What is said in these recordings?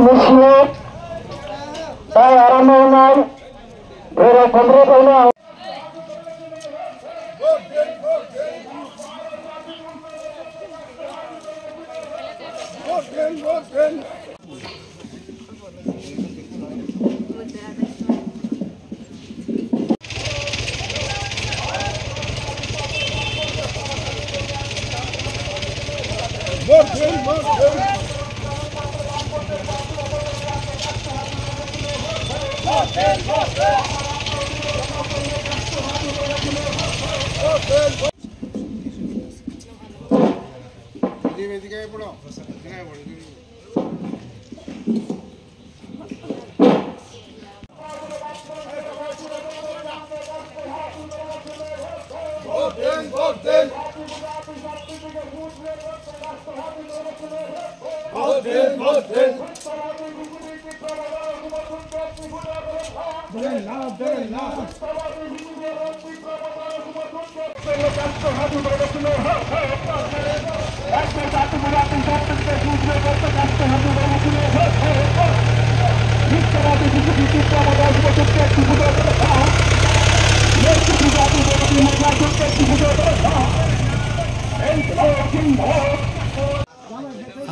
মিছিলে তাই আরম্ভ নয় ধরে 15 পয়লা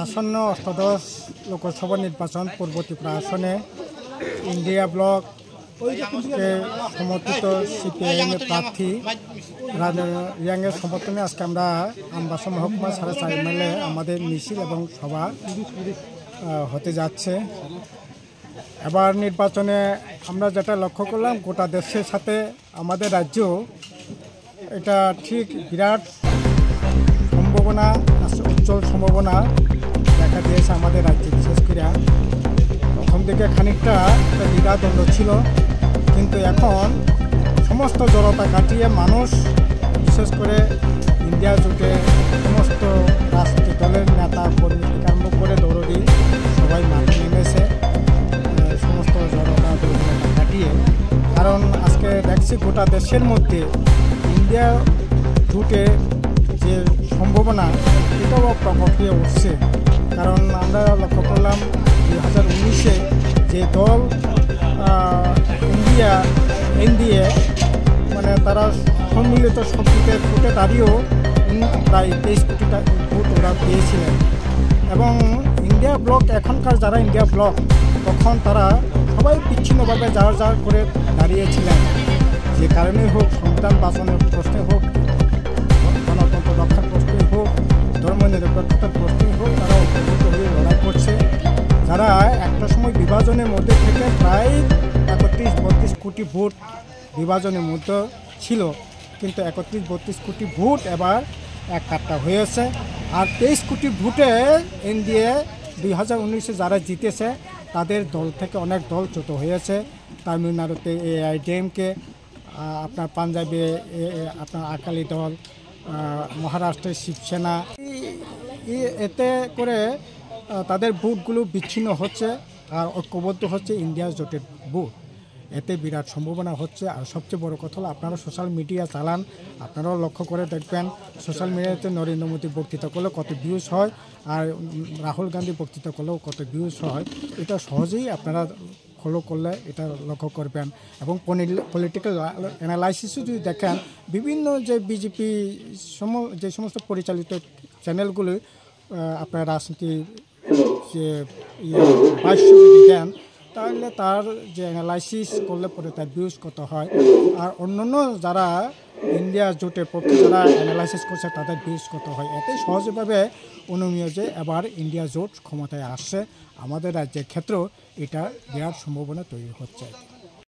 আসন্ন অষ্টাদশ লোকসভা নির্বাচন পূর্ব ত্রিপুরা আসনে ইন্ডিয়া ব্লক সমর্থিত সিপিআইএম প্রার্থী রিয়াংয়ের সমর্থনে আজকে আমরা আমবাসা মহকুমা 4.5 মাইলে আমাদের মিছিল এবং সভা হতে যাচ্ছে। এবার নির্বাচনে আমরা যেটা লক্ষ্য করলাম, গোটা দেশের সাথে আমাদের রাজ্য এটা ঠিক বিরাট সম্ভাবনা, উজ্জ্বল সম্ভাবনা দেখা দিয়েছে আমাদের রাজ্যে। বিশেষ করে প্রথম দিকে খানিকটা একটা দ্বিধাদ্বন্দ্ব ছিল, কিন্তু এখন সমস্ত জড়তা কাটিয়ে মানুষ, বিশেষ করে ইন্ডিয়া জোটে সমস্ত রাজনৈতিক দলের নেতা কর্মী থেকে আরম্ভ করে দৌড়ি সবাই মাঠে নেমেছে সমস্ত জড়তা কাটিয়ে। কারণ আজকে দেখছি গোটা দেশের মধ্যে ইন্ডিয়া জোটে যে সম্ভাবনা এটাও প্রকট হয়ে উঠছে। কারণ আমরা লক্ষ্য করলাম 2019-এ যে দল এনডিএ মানে তারা সম্মিলিত শক্তিতে ভোটে দাঁড়িয়েও প্রায় 23 কোটি ভোট ওরা পেয়েছিলেন। এবং ইন্ডিয়া ব্লক, এখনকার যারা ইন্ডিয়া ব্লক, তখন তারা সবাই বিচ্ছিন্নভাবে যার করে দাঁড়িয়েছিলেন। যে কারণেই হোক, সংবিধান বাঁচানোর প্রশ্নে হোক, গণতন্ত্র রক্ষার প্রশ্নে হোক, ধর্ম নিরপেক্ষতার প্রশ্নে হোক, তারা ঐক্যবদ্ধ হয়ে লড়াই করছে। যারা একটা সময় বিভাজনের মধ্যে থেকে প্রায় 31-32 কোটি ভোট বিভাজনের মধ্যে ছিল, কিন্তু 31-32 কোটি ভোট এবার এক কাট্টা হয়েছে। আর 23 কোটি ভোটে এনডিএ 2019-এ যারা জিতেছে তাদের দল থেকে অনেক দল ছোট হয়েছে। তামিলনাড়ুতে AIADMK, আপনার পাঞ্জাবে আপনার আকালি দল, মহারাষ্ট্রের শিবসেনা, এতে করে তাদের ভোটগুলো বিচ্ছিন্ন হচ্ছে আর ঐক্যবদ্ধ হচ্ছে ইন্ডিয়া জোটের ভোট। এতে বিরাট সম্ভাবনা হচ্ছে। আর সবচেয়ে বড় কথা হলো, আপনারা সোশ্যাল মিডিয়া চালান, আপনারাও লক্ষ্য করে দেখবেন সোশ্যাল মিডিয়াতে নরেন্দ্র মোদী বক্তৃতা করলেও কত ভিউজ হয়, আর রাহুল গান্ধী বক্তৃতা করলেও কত ভিউজ হয়। এটা সহজেই আপনারা ফলো করলে এটা লক্ষ্য করবেন। এবং পলিটিক্যাল অ্যানালাইসিসও যদি দেখেন, বিভিন্ন যে বিজেপি যে সমস্ত পরিচালিত চ্যানেলগুলি আপনার রাজনীতি যে ভাষ্য যদি দেন, তাহলে তার যে অ্যানালাইসিস করলে পরে তার ভিউজ কত হয়। আর অন্যান্য যারা ইন্ডিয়া জোটের পক্ষে যারা অ্যানালাইসিস করছে তাদের ভিউজ কত হয়। এতে সহজভাবে অনুমেয় যে এবার ইন্ডিয়া জোট ক্ষমতায় আসছে। আমাদের রাজ্যের ক্ষেত্রেও এটা বিরাট সম্ভাবনা তৈরি হচ্ছে।